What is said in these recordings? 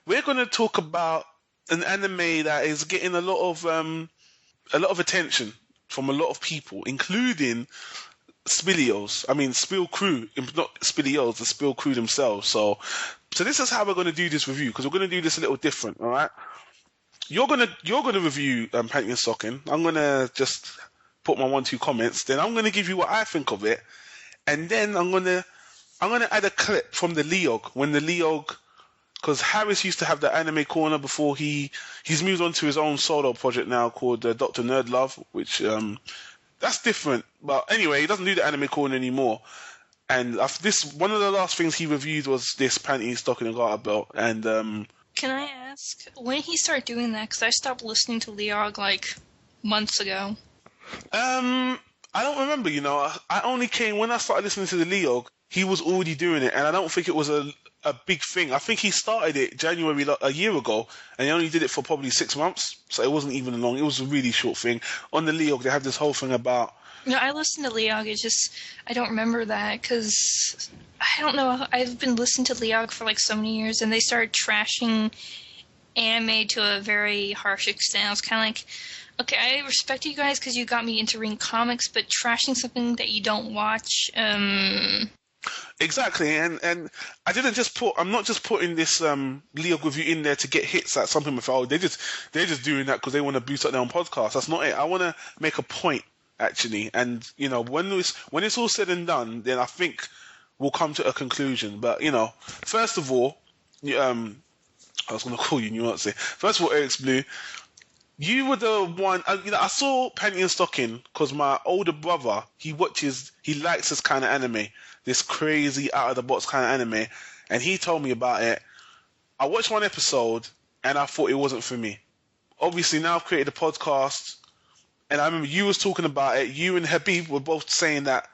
we're going to talk about an anime that is getting a lot of attention from a lot of people, including Spill Crew, not Spilios, the Spill Crew themselves. So this is how we're going to do this review, because we're going to do this a little different, all right? You're gonna review Panty Stocking. I'm gonna just put my 1-2 comments. Then I'm gonna give you what I think of it, and then I'm gonna add a clip from the LEOG when the LEOG, because Harris used to have the anime corner before he's moved on to his own solo project now called Dr NerdLove, which that's different. But anyway, he doesn't do the anime corner anymore. And this one of the last things he reviewed was this Panty Stocking and Garterbelt, and Can I ask, when he started doing that? Because I stopped listening to LEOG, like, months ago. I don't remember, I only came, when I started listening to the LEOG, he was already doing it, and I don't think it was a big thing. I think he started it January, a year ago, and he only did it for probably 6 months, so it wasn't even long. It was a really short thing. On the LEOG, they have this whole thing about... No, I listened to LEOG, it's just, I don't remember that, because, I don't know, I've been listening to LEOG for like so many years, and they started trashing anime to a very harsh extent. I was kind of like, okay, I respect you guys because you got me into reading comics, but trashing something that you don't watch, Exactly, and I didn't just I'm not just putting this LEOG review in there to get hits at something with, they're just doing that because they want to boost up their own podcast. That's not it. I want to make a point, actually, and when it's all said and done, then I think we'll come to a conclusion. But first of all, I was going to call you Nuance. First of all, EriksBlue, you were the one. I saw Panty and Stocking because my older brother, he likes this kind of anime, this crazy out of the box kind of anime, and he told me about it. I watched one episode and I thought it wasn't for me. Obviously, now I've created a podcast. And I remember you was talking about it. You and Habib were both saying that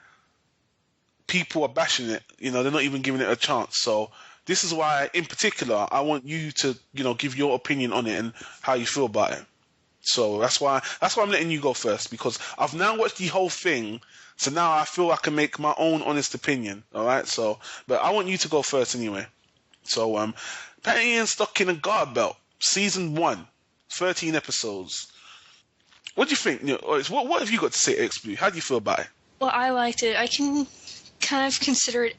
people are bashing it. They're not even giving it a chance. So this is why, in particular, I want you to, give your opinion on it and how you feel about it. So that's why I'm letting you go first, because I've now watched the whole thing. So now I feel I can make my own honest opinion. All right. So, but I want you to go first anyway. So, Panty and Stocking and Garterbelt, season 1, 13 episodes. What do you think? What have you got to say, EriksBlue? How do you feel about it? Well, I liked it. I can kind of consider it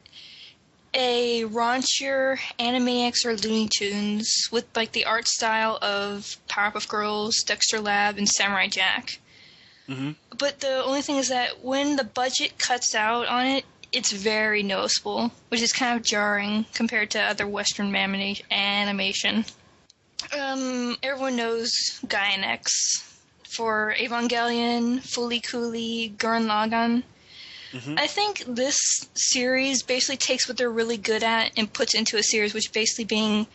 a raunchier Animaniacs or Looney Tunes with like the art style of Powerpuff Girls, Dexter Lab, and Samurai Jack. Mm-hmm. But the only thing is that when the budget cuts out on it, it's very noticeable, which is kind of jarring compared to other Western animation. Everyone knows Gainax for Evangelion, Fooly Cooly, Gurren Lagann. Mm-hmm. I think this series basically takes what they're really good at and puts into a series, which basically being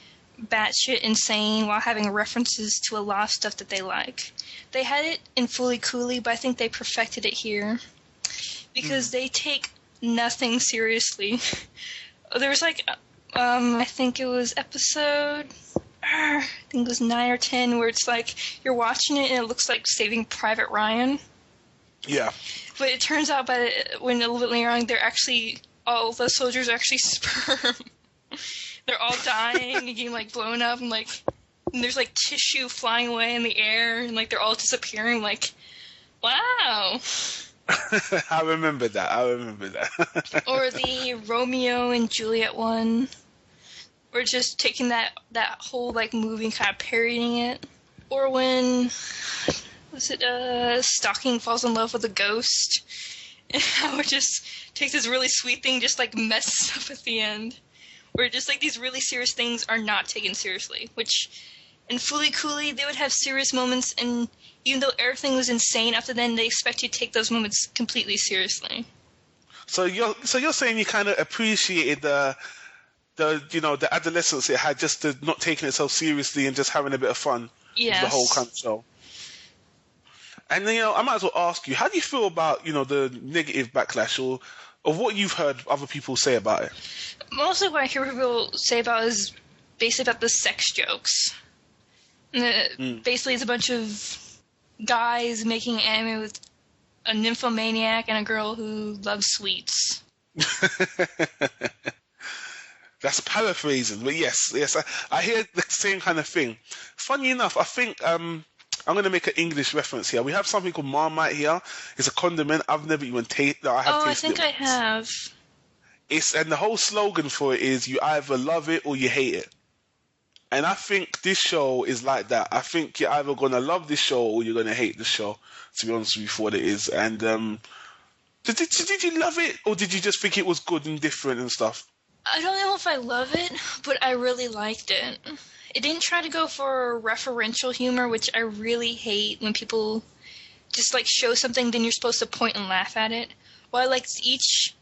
batshit insane while having references to a lot of stuff that they like. They had it in Fooly Cooly, but I think they perfected it here because they take nothing seriously. There was like, I think it was episode... I think it was 9 or 10, where it's like you're watching it and it looks like Saving Private Ryan. Yeah. But it turns out when a little bit later on, all the soldiers are actually sperm. They're all dying and getting like blown up, and there's like tissue flying away in the air, and like they're all disappearing. Like, wow. I remember that. Or the Romeo and Juliet one. Or just taking that whole, like, movie and kind of parodying it. Or when, Stocking falls in love with a ghost. And how it just takes this really sweet thing, just, like, messes up at the end. Where just, like, these really serious things are not taken seriously. Which, in Fooly Cooly, they would have serious moments, and even though everything was insane, after then they expect you to take those moments completely seriously. So you're saying you kind of appreciated the adolescence it had, just to not taking it so seriously and just having a bit of fun. Yes. With the whole kind of show. And then, I might as well ask you, how do you feel about, the negative backlash or what you've heard other people say about it? Mostly what I hear people say about it is basically about the sex jokes. Basically, it's a bunch of guys making anime with a nymphomaniac and a girl who loves sweets. That's paraphrasing, but yes, I hear the same kind of thing. Funny enough, I think I'm going to make an English reference here. We have something called Marmite here. It's a condiment. I've never even tasted. No, I have tasted I think it I once. have. And the whole slogan for it is you either love it or you hate it. And I think this show is like that. I think you're either going to love this show or you're going to hate the show, to be honest with you, for what it is. And did you love it, or did you just think it was good and different and stuff? I don't know if I love it, but I really liked it. It didn't try to go for referential humor, which I really hate when people just like show something, then you're supposed to point and laugh at it. Well, I liked each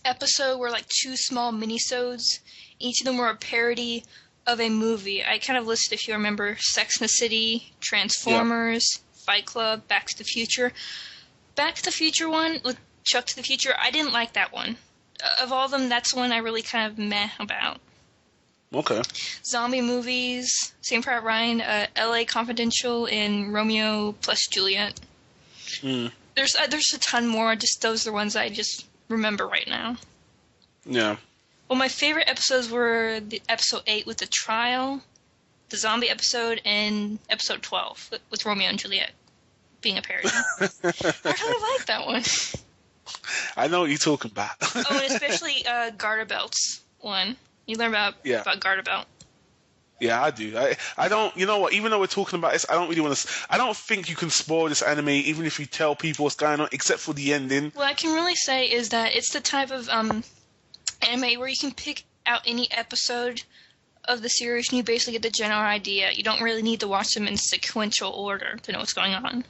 episode were like 2 small minisodes. Each of them were a parody of a movie. I kind of listed, if you remember, Sex and the City, Transformers, Fight Club, Back to the Future. Back to the Future one with Chuck to the Future, I didn't like that one. Of all of them, that's one I really kind of meh about. Okay. Zombie movies, Saving Private Ryan, L.A. Confidential, and Romeo plus Juliet. There's a ton more, just those are the ones I just remember right now. Yeah. Well, my favorite episodes were the episode 8 with the trial, the zombie episode, and episode 12 with Romeo and Juliet being a parody. I really like that one. I know what you're talking about. Oh, and especially Garterbelt's one. You learn about Garterbelt. Yeah, I do. I don't, you know what, even though we're talking about this, I don't really want to, I don't think you can spoil this anime even if you tell people what's going on, except for the ending. What I can really say is that it's the type of anime where you can pick out any episode of the series and you basically get the general idea. You don't really need to watch them in sequential order to know what's going on.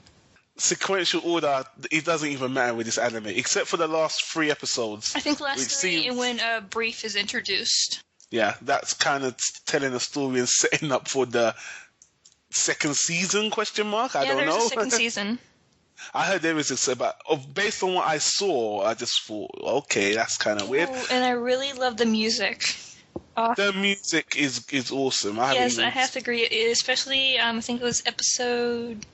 Sequential order, it doesn't even matter with this anime, except for the last 3 episodes. I think the last 3 and when Brief is introduced. Yeah, that's kind of telling a story and setting up for the second season, question mark? I don't know. Yeah, there's a second season. I heard there was a, but based on what I saw, I just thought, okay, that's kind of weird. And I really love the music. The music is awesome. I have to agree. Especially, I think it was episode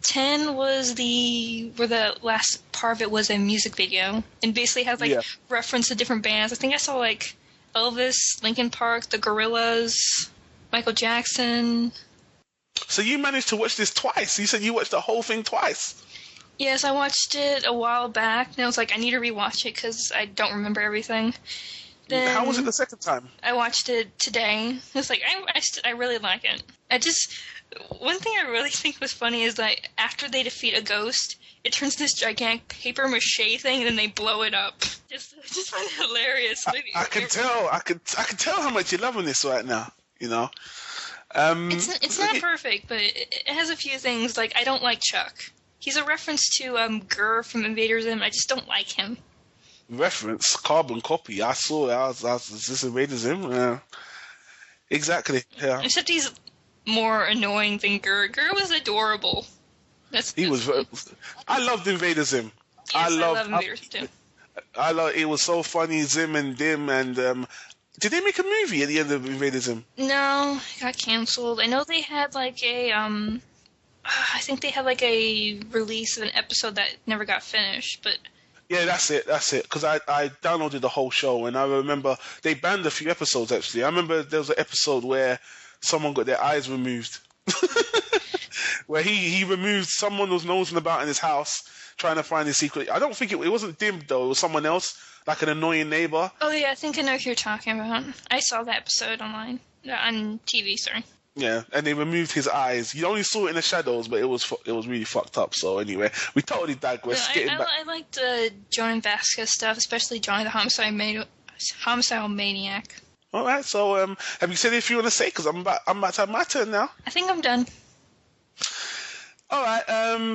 10 was where the last part of it was a music video. And basically has, reference to different bands. I think I saw, Elvis, Linkin Park, the Gorillaz, Michael Jackson. So you managed to watch this twice. You said you watched the whole thing twice. Yes, I watched it a while back, and I was like, I need to rewatch it because I don't remember everything. Then how was it the second time? I watched it today. It's like, I really like it. One thing I really think was funny is that after they defeat a ghost, it turns this gigantic paper mache thing, and then they blow it up. Just find it hilarious. I can tell how much you're loving this right now. You know. It's not perfect, but it has a few things. Like, I don't like Chuck. He's a reference to Gur from Invader Zim. I just don't like him. Reference, carbon copy. I saw it. Is this Invader Zim? Yeah. Exactly. Yeah. Except he's more annoying than Gur. Gur was adorable. I loved Invader Zim. Yes, I love Invader Zim too. It was so funny, Zim and Dim, and did they make a movie at the end of Invader Zim? No, it got canceled. I know they had I think they had a release of an episode that never got finished, but. Yeah, that's it. Because I downloaded the whole show, and I remember they banned a few episodes, actually. I remember there was an episode where someone got their eyes removed. Where he removed someone who was nosing about in his house, trying to find his secret. I don't think it wasn't Dim, though. It was someone else, like an annoying neighbor. Oh, yeah, I think I know who you're talking about. I saw that episode online. On TV, sorry. Yeah, and they removed his eyes. You only saw it in the shadows, but it was really fucked up. So anyway, we totally digress. I liked Johnny Vasquez stuff, especially Johnny the Homicidal Maniac. All right, so have you said if you want to say? Because I'm about to have my turn now. I think I'm done. All right,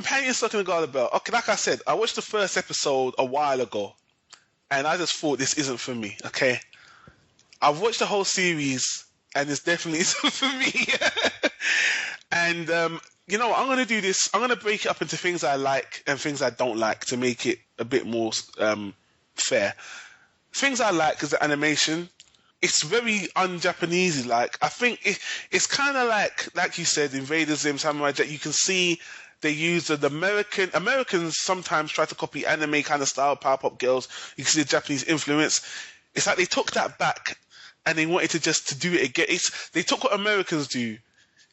Panty Stocking With Garterbelt. Okay, like I said, I watched the first episode a while ago, and I just thought this isn't for me. Okay, I've watched the whole series. And this definitely isn't for me. And, you know what? I'm going to do this. I'm going to break it up into things I like and things I don't like to make it a bit more fair. Things I like is the animation. It's very un-Japanese-like. I think it's kind of like you said, Invader Zim, Samurai Jack. You can see they use the Americans sometimes try to copy anime kind of style, Powerpuff Girls. You can see the Japanese influence. It's like they took that back and they wanted to do it again. They took what Americans do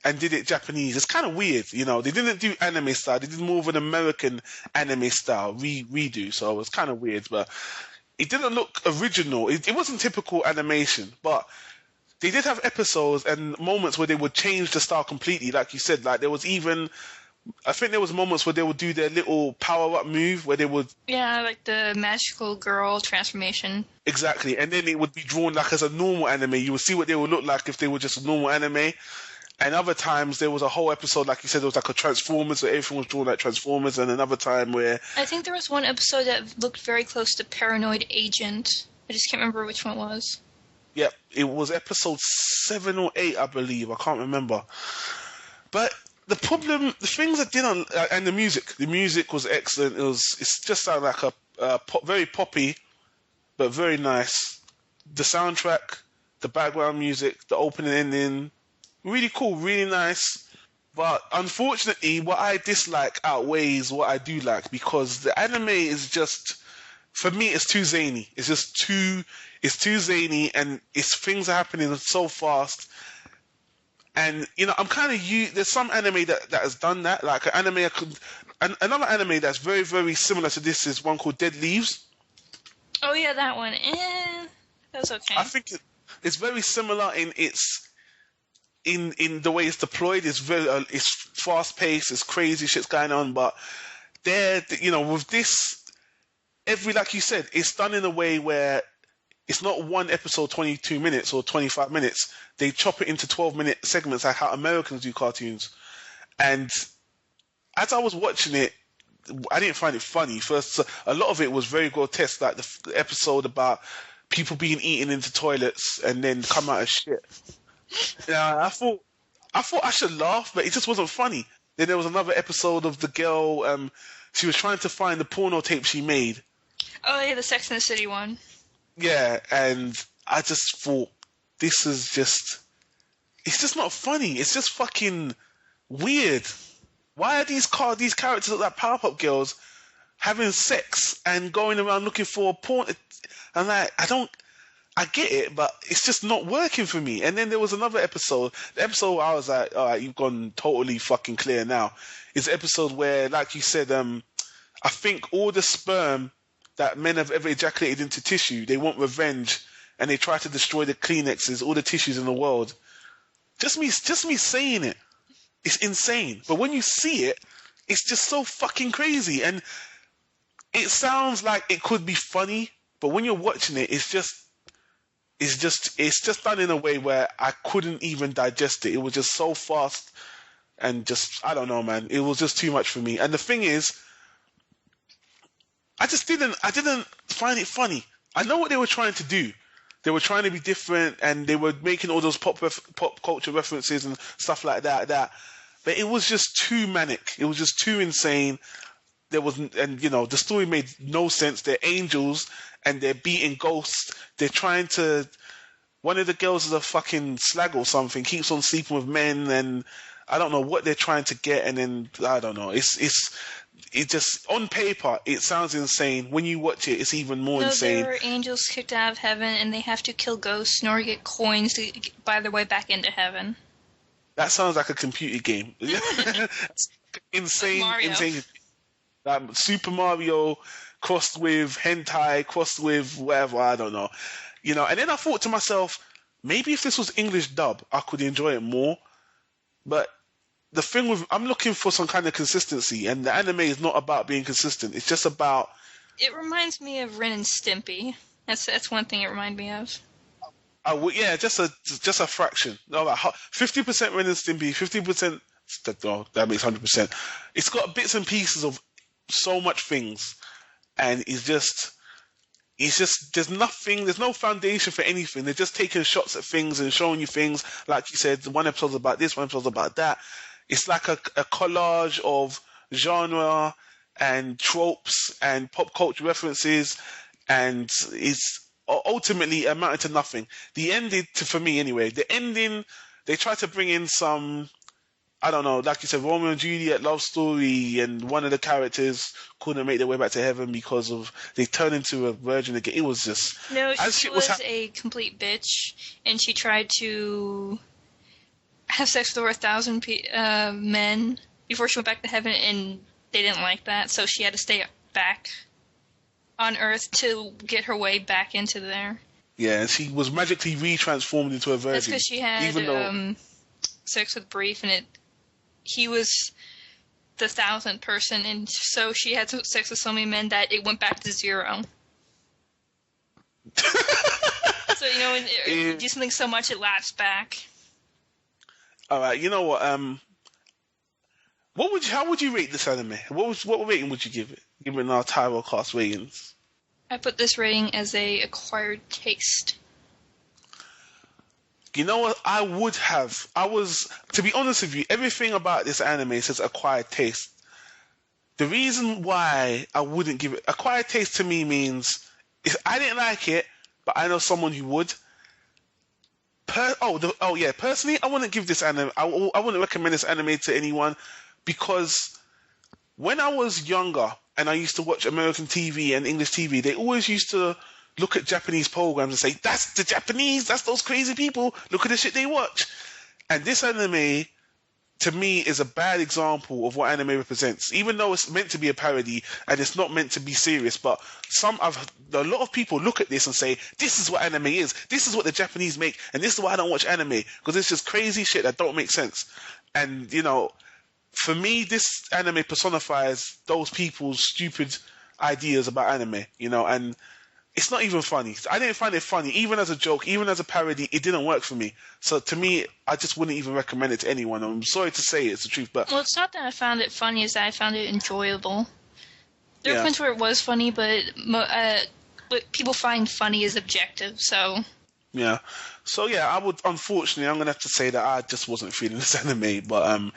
and did it Japanese. It's kind of weird, you know. They didn't do anime style. They did more of an American anime style redo. So it was kind of weird, but it didn't look original. It wasn't typical animation, but they did have episodes and moments where they would change the style completely. Like you said, like I think there was moments where they would do their little power-up move where they would... Yeah, like the magical girl transformation. Exactly. And then it would be drawn like as a normal anime. You would see what they would look like if they were just a normal anime. And other times there was a whole episode, like you said, there was like a Transformers where everything was drawn like Transformers, and another time where... I think there was one episode that looked very close to Paranoid Agent. I just can't remember which one it was. Yep, it was episode 7 or 8, I believe. I can't remember. But the things that didn't... and the music was excellent. It's just sounded like a very poppy, but very nice. The soundtrack, the background music, the opening and ending... really cool, really nice. But unfortunately, what I dislike outweighs what I do like, because the anime is just, for me, it's too zany. It's too zany, and things are happening so fast. And, you know, I'm kind of there's some anime that has done that. Like another anime that's very, very similar to this is one called Dead Leaves. Oh yeah, that one. That's okay. I think it's very similar in the way it's deployed. It's it's fast paced, it's crazy shit's going on, but with this, like you said, it's done in a way where it's not one episode 22 minutes or 25 minutes. They chop it into 12-minute segments like how Americans do cartoons. And as I was watching it, I didn't find it funny. First, a lot of it was very grotesque, like the episode about people being eaten into toilets and then come out of shit. Yeah, I thought I should laugh, but it just wasn't funny. Then there was another episode of the girl. She was trying to find the porno tape she made. Oh yeah, the Sex and the City one. Yeah, and I just thought it's just not funny. It's just fucking weird. Why are these characters like Powerpuff Girls having sex and going around looking for porn? And I get it, but it's just not working for me. And then there was another episode. The episode where I was like, all right, you've gone totally fucking clear now. It's an episode where, like you said, I think all the sperm that men have ever ejaculated into tissue, they want revenge, and they try to destroy the Kleenexes, all the tissues in the world. Just me saying it, it's insane. But when you see it, it's just so fucking crazy. And it sounds like it could be funny, but when you're watching it, it's just done in a way where I couldn't even digest it. It was just so fast and just, I don't know, man. It was just too much for me. And the thing is, I didn't find it funny. I know what they were trying to do. They were trying to be different, and they were making all those pop culture references and stuff like that. But it was just too manic. It was just too insane. The story made no sense. They're angels, and they're beating ghosts. They're trying to... One of the girls is a fucking slag or something, keeps on sleeping with men, and I don't know what they're trying to get, and then, I don't know. It just, on paper, it sounds insane. When you watch it, it's even more insane. There are angels kicked out of heaven, and they have to kill ghosts in order to get coins to buy their way back into heaven. That sounds like a computer game. Insane, Mario. Insane. Super Mario crossed with hentai, crossed with whatever, I don't know. And then I thought to myself, maybe if this was English dub, I could enjoy it more. But the thing I'm looking for some kind of consistency, and the anime is not about being consistent. It's just about... It reminds me of Ren and Stimpy. That's one thing it reminded me of. Just a fraction. No, like 50% Ren and Stimpy, 50%... that makes 100%. It's got bits and pieces of so much things, and it's just there's nothing, there's no foundation for anything. They're just taking shots at things and showing you things. Like you said, one episode's about this, one episode's about that. It's like a collage of genre and tropes and pop culture references, and it's ultimately amounted to nothing. The ending, for me anyway, the ending, they tried to bring in some... I don't know, like you said, Romeo and Juliet love story, and one of the characters couldn't make their way back to heaven because of they turned into a virgin again. It was just no, she was a complete bitch, and she tried to have sex with over 1,000 men before she went back to heaven, and they didn't like that, so she had to stay back on Earth to get her way back into there. Yeah, and she was magically re-transformed into a virgin. That's because she had sex with Brief, and he was the 1,000th person, and so she had sex with so many men that it went back to 0. So, when you do something so much, it laps back. All right, you know what? How would you rate this anime? What rating would you give it? Given our Tyro cast ratings. I put this rating as a acquired taste. You know what? To be honest with you, everything about this anime says acquired taste. The reason why I wouldn't give it acquired taste to me means I didn't like it, but I know someone who would. Personally, I wouldn't give this anime. I wouldn't recommend this anime to anyone because when I was younger and I used to watch American TV and English TV, they always used to look at Japanese programs and say, that's the Japanese, that's those crazy people, look at the shit they watch. And this anime, to me, is a bad example of what anime represents, even though it's meant to be a parody and it's not meant to be serious. But a lot of people look at this and say, this is what anime is, this is what the Japanese make, and this is why I don't watch anime, because it's just crazy shit that don't make sense. And, for me, this anime personifies those people's stupid ideas about anime, and it's not even funny. I didn't find it funny, even as a joke, even as a parody. It didn't work for me. So to me, I just wouldn't even recommend it to anyone. I'm sorry to say it's the truth, but well, it's not that I found it funny; it's that I found it enjoyable. There were points where it was funny, but what people find funny is objective. So yeah, I would. Unfortunately, I'm gonna have to say that I just wasn't feeling this anime. But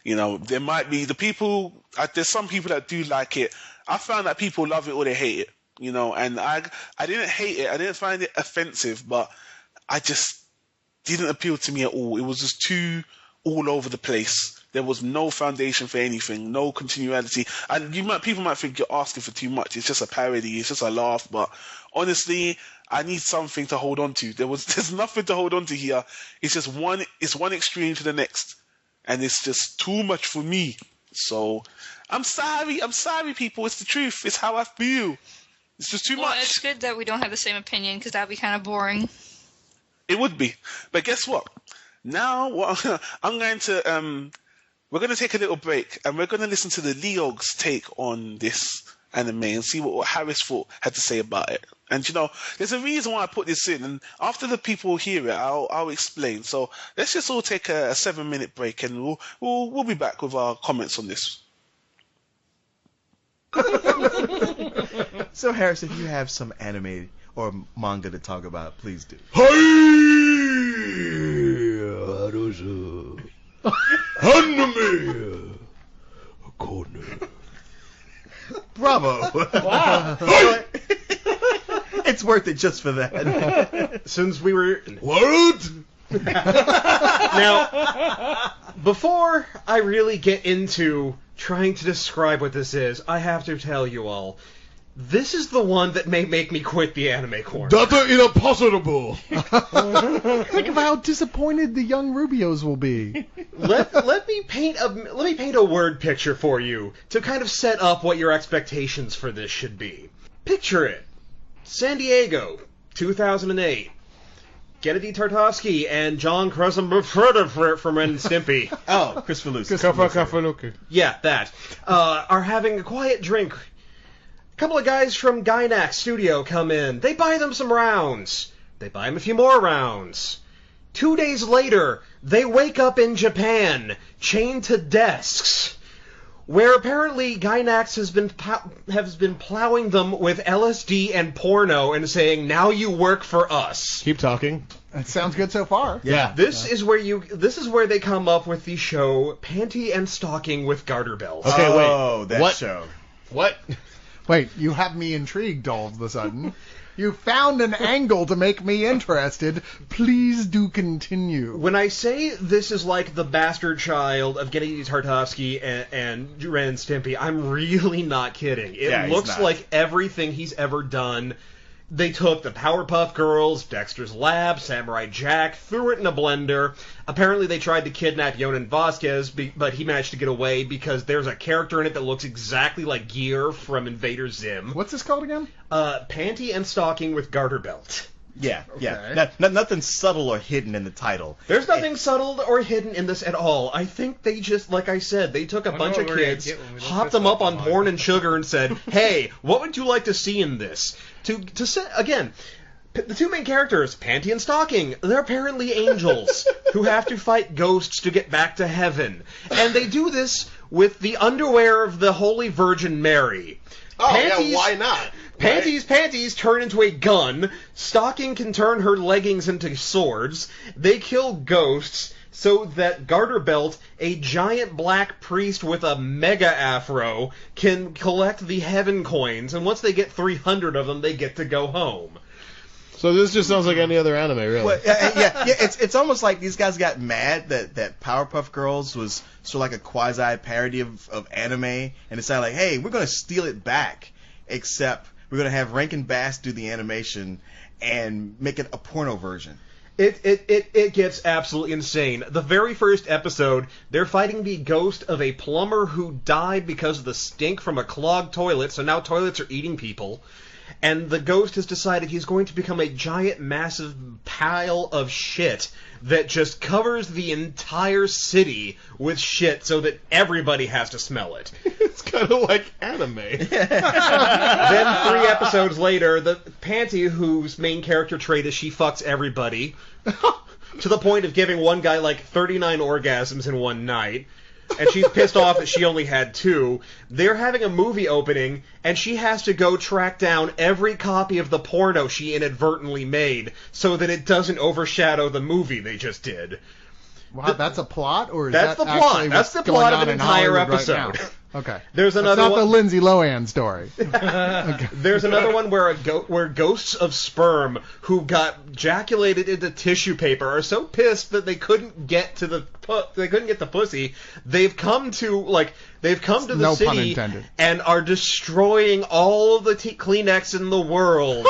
there might be the people. There's some people that do like it. I found that people love it or they hate it. And I didn't hate it. I didn't find it offensive, but I just didn't appeal to me at all. It was just too all over the place. There was no foundation for anything, no continuality. And people might think you're asking for too much. It's just a parody. It's just a laugh. But honestly, I need something to hold on to. There's nothing to hold on to here. It's just one extreme to the next. And it's just too much for me. So I'm sorry, people. It's the truth. It's how I feel. It's just too much. It's good that we don't have the same opinion, because that'd be kind of boring. It would be. But guess what? Now, I'm going to... we're going to take a little break, and we're going to listen to the LEOG's take on this anime and see what Harris had to say about it. And, there's a reason why I put this in, and after the people hear it, I'll explain. So let's just all take a 7-minute break, and we'll be back with our comments on this. So, Harris, if you have some anime or manga to talk about, please do. Anime corner. Bravo! Wow! It's worth it just for that. Since we were... What? Now, before I really get into trying to describe what this is, I have to tell you all, this is the one that may make me quit the anime corner. That is impossible. Think of how disappointed the young Rubios will be. Let me paint a word picture for you to kind of set up what your expectations for this should be. Picture it. San Diego, 2008. Kennedy Tartakovsky and John Krasinski from Ren and Stimpy. Oh, Chris Falusi. Kafaluki. Yeah, that. Are having a quiet drink. A couple of guys from Gynax Studio come in. They buy them some rounds. They buy them a few more rounds. 2 days later, they wake up in Japan, chained to desks, where apparently Gynax has been plowing them with LSD and porno and saying, "Now you work for us." Keep talking. That sounds good so far. Yeah. This is where they come up with the show Panty and Stocking with Garterbelt. Okay, wait. Oh, that What? show. What? Wait, you have me intrigued all of a sudden. You found an angle to make me interested. Please do continue. When I say this is like the bastard child of Gennady Tartakovsky and Ren and Stimpy, I'm really not kidding. It looks like everything he's ever done. They took the Powerpuff Girls, Dexter's Lab, Samurai Jack, threw it in a blender. Apparently they tried to kidnap Yonan Vasquez, but he managed to get away because there's a character in it that looks exactly like Gear from Invader Zim. What's this called again? Panty and Stocking with Garterbelt. Yeah, Okay. yeah. Nothing subtle or hidden in the title. There's nothing subtle or hidden in this at all. I think they just, like I said, they took a bunch of kids, hopped them up on porn and sugar, and said, "Hey, what would you like to see in this?" To say again, the two main characters, Panty and Stocking, they're apparently angels who have to fight ghosts to get back to heaven, and they do this with the underwear of the Holy Virgin Mary. Oh, yeah, why not? Panties turn into a gun. Stocking can turn her leggings into swords. They kill ghosts so that Garterbelt, a giant black priest with a mega afro, can collect the heaven coins. And once they get 300 of them, they get to go home. So this just sounds like any other anime, really. Well, yeah. It's almost like these guys got mad that Powerpuff Girls was sort of like a quasi parody of anime, and decided like, hey, we're gonna steal it back, except we're gonna have Rankin Bass do the animation and make it a porno version. It gets absolutely insane. The very first episode, they're fighting the ghost of a plumber who died because of the stink from a clogged toilet, so now toilets are eating people. And the ghost has decided he's going to become a giant, massive pile of shit that just covers the entire city with shit so that everybody has to smell it. It's kind of like anime. Then 3 episodes later, the Panty, whose main character trait is she fucks everybody, to the point of giving one guy like 39 orgasms in one night, and she's pissed off that she only had 2. They're having a movie opening, and she has to go track down every copy of the porno she inadvertently made so that it doesn't overshadow the movie they just did. Wow, that's a plot, or is That's that the plot. actually That's what's the plot going of on an in entire Hollywood episode. right now? Okay. There's another That's not one. the Lindsay Lohan story. Okay. There's another one where where ghosts of sperm who got ejaculated into tissue paper are so pissed that they couldn't get to the pussy. They've come to the No pun city intended. and are destroying all of the Kleenex in the world.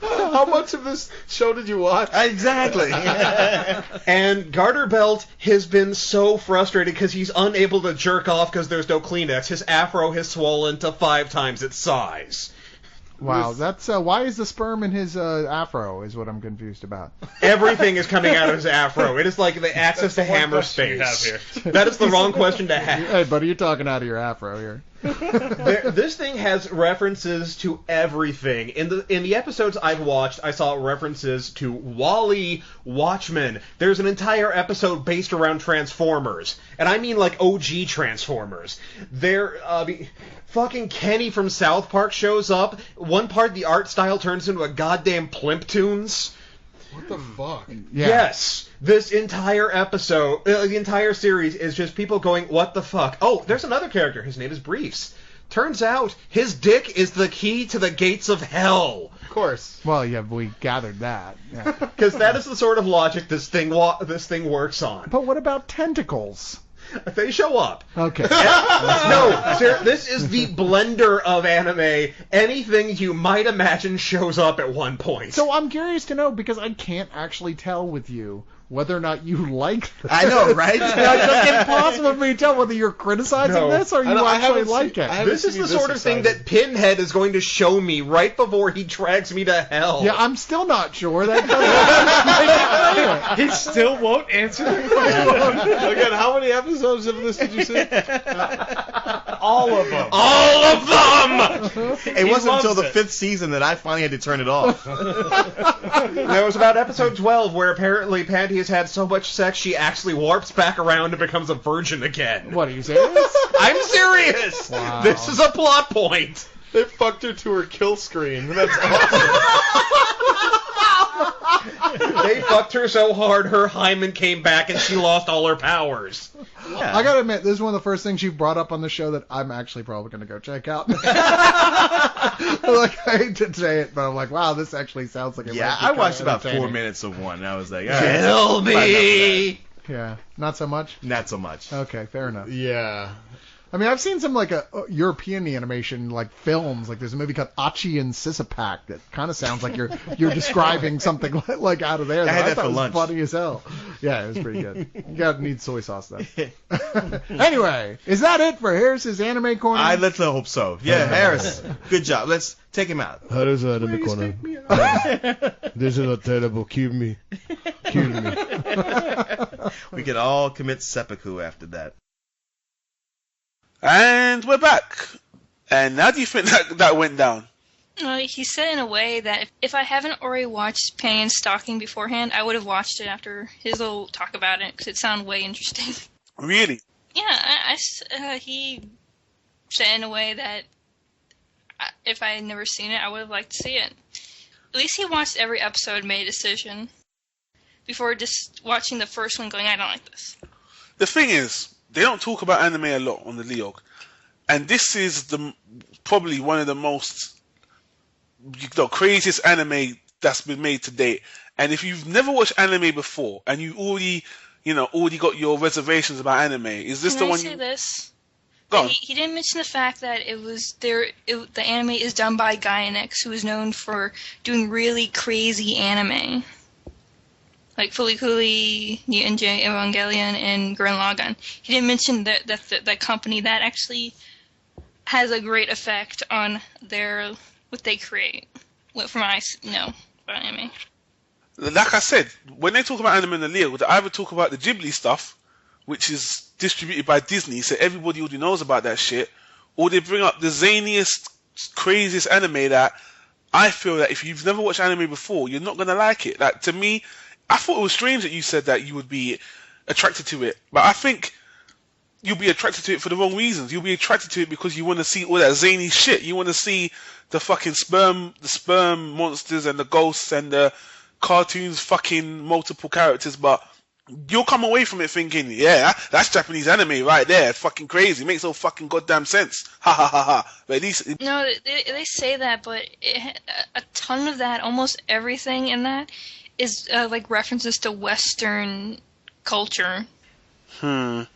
How much of this show did you watch? Exactly. And Garterbelt has been so frustrated because he's unable to jerk off because there's no Kleenex. His afro has swollen to 5 times its size. Wow, that's why is the sperm in his afro? Is what I'm confused about. Everything is coming out of his afro. It is like the access to hammer space. That is the wrong question to have. Hey, buddy, you're talking out of your afro here. This thing has references to everything. In the episodes I've watched, I saw references to Wall-E, Watchmen. There's an entire episode based around Transformers, and I mean like OG Transformers. Fucking Kenny from South Park shows up. One part, the art style turns into a goddamn Plimptoons. What the fuck? Yeah. Yes, this entire episode, the entire series is just people going, what the fuck? Oh, there's another character. His name is Briefs. Turns out his dick is the key to the gates of hell. Of course. Well, yeah, we gathered that. Yeah. Because that is the sort of logic this thing works on. But what about tentacles? They show up. Okay. No, sir, this is the blender of anime. Anything you might imagine shows up at one point. So I'm curious to know, because I can't actually tell with you whether or not you like this. I know, right? It's just impossible for me to tell whether you're criticizing No. this or you I actually haven't like seen- it. I haven't This is seen the you sort this of thing excited. that Pinhead is going to show me right before he drags me to hell. Yeah, I'm still not sure. That doesn't make it clear. He still won't answer the question. Again, how many episodes of this did you see? All of them. All of them! It wasn't until loves the it. 5th season that I finally had to turn it off. There was about episode 12 where apparently Panty has had so much sex she actually warps back around and becomes a virgin again. What, are you serious? I'm serious! Wow. This is a plot point! They fucked her to her kill screen. That's awesome. They fucked her so hard her hymen came back and she lost all her powers. Yeah. I gotta admit, this is one of the first things you've brought up on the show that I'm actually probably gonna go check out. Like, I hate to say it, but I'm like, wow, this actually sounds like it. Yeah, might be I kinda watched about 4 entertaining. minutes of one, and I was like, all right, Kill me. Yeah, not so much. not so much. Okay, fair enough. Yeah. I mean, I've seen some like European animation like films. Like there's a movie called Achi and Sisapak that kind of sounds like you're describing something like out of there. I had that thought for it was lunch. funny as hell. Yeah, it was pretty good. You need soy sauce though. Anyway, is that it for Harris's anime corner? Let's hope so. Yeah, Harris, good job. Let's take him out. How does anime corner? This is not terrible. Kill me. Kill me. We could all commit seppuku after that. And we're back. And how do you think that went down? He said in a way that if I haven't already watched Panty Stocking beforehand, I would have watched it after his little talk about it, because it sounded way interesting. Really? Yeah, he said in a way that if I had never seen it, I would have liked to see it. At least he watched every episode and made a decision before just watching the first one going, I don't like this. The thing is, they don't talk about anime a lot on the LEOG. And this is probably one of the most craziest anime that's been made to date. And if you've never watched anime before and you already got your reservations about anime, is this the one? Can I say this? Go on. He didn't mention the fact that the anime is done by Gainax, who is known for doing really crazy anime. Like Fooly Cooly, Ninja Evangelion, and Gurren Lagann. He didn't mention that company that actually has a great effect on what they create. From what I know about anime. Like I said, when they talk about anime in the LEOG, they either talk about the Ghibli stuff, which is distributed by Disney, so everybody already knows about that shit, or they bring up the zaniest, craziest anime that I feel that if you've never watched anime before, you're not going to like it. Like, to me, I thought it was strange that you said that you would be attracted to it, but I think you'll be attracted to it for the wrong reasons. You'll be attracted to it because you want to see all that zany shit. You want to see the fucking sperm monsters and the ghosts and the cartoons fucking multiple characters, but you'll come away from it thinking, yeah, that's Japanese anime right there. It's fucking crazy. It makes no fucking goddamn sense. Ha ha ha ha. But at least No, they say that, but a ton of that, almost everything in that, is like references to Western culture. I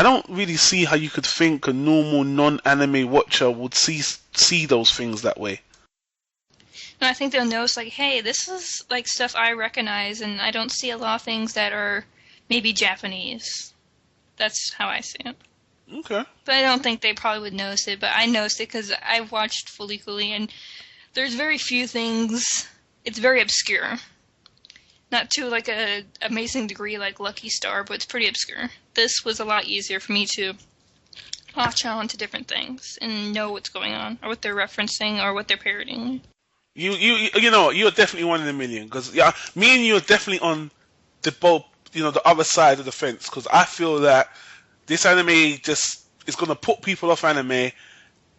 don't really see how you could think a normal non-anime watcher would see those things that way. And I think they'll notice, like, hey, this is like stuff I recognize, and I don't see a lot of things that are maybe Japanese. That's how I see it. Okay. But I don't think they probably would notice it. But I noticed it because I've watched Fooly Cooly, and there's very few things. It's very obscure. Not to like a amazing degree like Lucky Star, but it's pretty obscure. This was a lot easier for me to latch on to different things and know what's going on, or what they're referencing, or what they're parodying. You know, you're definitely one in a million, because me and you are definitely on the other side of the fence, because I feel that this anime just is going to put people off anime.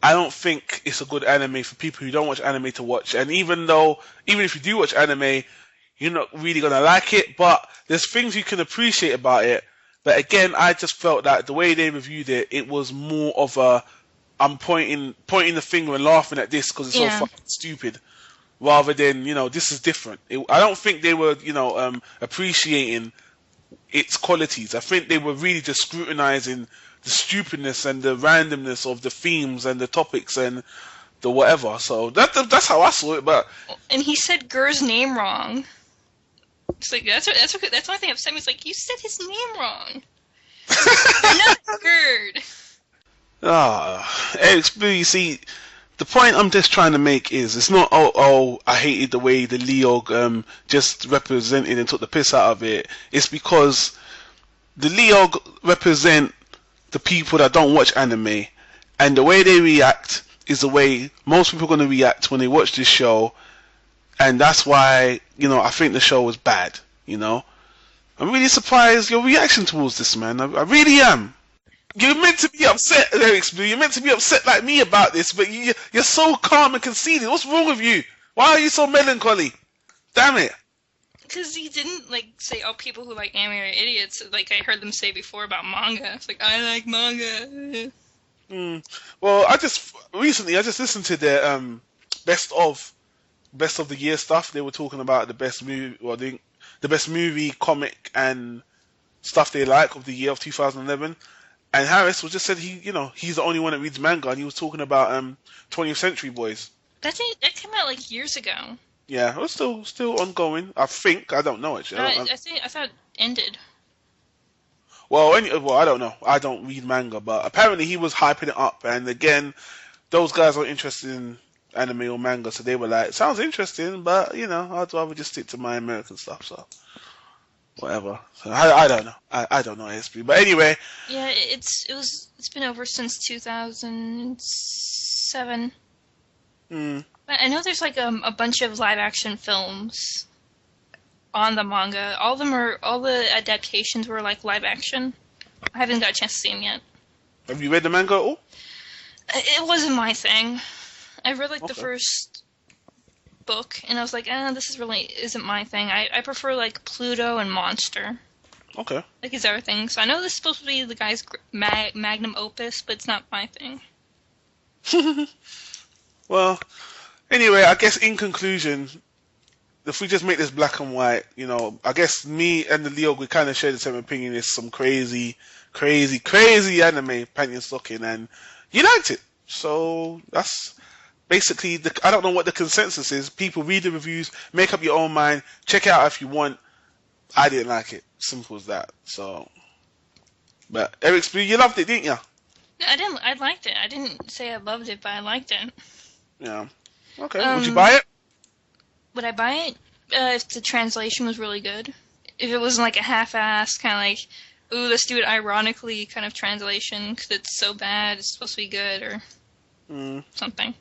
I don't think it's a good anime for people who don't watch anime to watch, and even if you do watch anime, you're not really going to like it, but there's things you can appreciate about it. But again, I just felt that the way they reviewed it, it was more of a I'm pointing the finger and laughing at this because it's so fucking stupid, rather than, this is different. I don't think they were, appreciating its qualities. I think they were really just scrutinizing the stupidness and the randomness of the themes and the topics and the whatever. So that's how I saw it. But and he said Gur's name wrong. It's like that's the only thing upset me. It's like, you said his name wrong. You're not Gurd. EriksBlue, you see, the point I'm just trying to make is it's not I hated the way the LEOG just represented and took the piss out of it. It's because the LEOG represent the people that don't watch anime, and the way they react is the way most people are going to react when they watch this show, and that's why I think the show was bad. I'm really surprised your reaction towards this, man. I really am. You're meant to be upset, EriksBlue. You're meant to be upset like me about this, but you're so calm and conceited. What's wrong with you? Why are you so melancholy? Damn it. because he didn't like say, "Oh, people who like anime are idiots." Like I heard them say before about manga. It's like I like manga. Well, I just listened to their best of the year stuff. They were talking about the best movie, the best movie, comic, and stuff they like of the year of 2011. And Harris was just said he's the only one that reads manga, and he was talking about 20th Century Boys. That came out like years ago. Yeah, it was still ongoing. I think. I don't know actually. I thought it ended. Well, I don't know. I don't read manga, but apparently he was hyping it up. And again, those guys are interested in anime or manga, so they were like, "Sounds interesting, but I'd rather just stick to my American stuff." So whatever. So I don't know. I don't know ASB, but anyway. Yeah, it's been over since 2007. I know there's like a bunch of live action films on the manga. All the adaptations were like live action. I haven't got a chance to see them yet. Have you read the manga at all? It wasn't my thing. I read like the first book, and I was like, this isn't my thing. I prefer like Pluto and Monster. Okay. Like his other things. So I know this is supposed to be the guy's magnum opus, but it's not my thing. Well, anyway, I guess in conclusion, if we just make this black and white, I guess me and the LEOG, we kind of share the same opinion. It's some crazy, crazy, crazy anime, Panty Stocking, and you liked it. So that's basically I don't know what the consensus is. People read the reviews, make up your own mind, check it out if you want. I didn't like it. Simple as that. So, but EriksBlue, you loved it, didn't you? I didn't. I liked it. I didn't say I loved it, but I liked it. Yeah. Okay. Would you buy it? Would I buy it if the translation was really good? If it wasn't like a half-assed kind of like, ooh, let's do it ironically kind of translation because it's so bad, it's supposed to be good or something.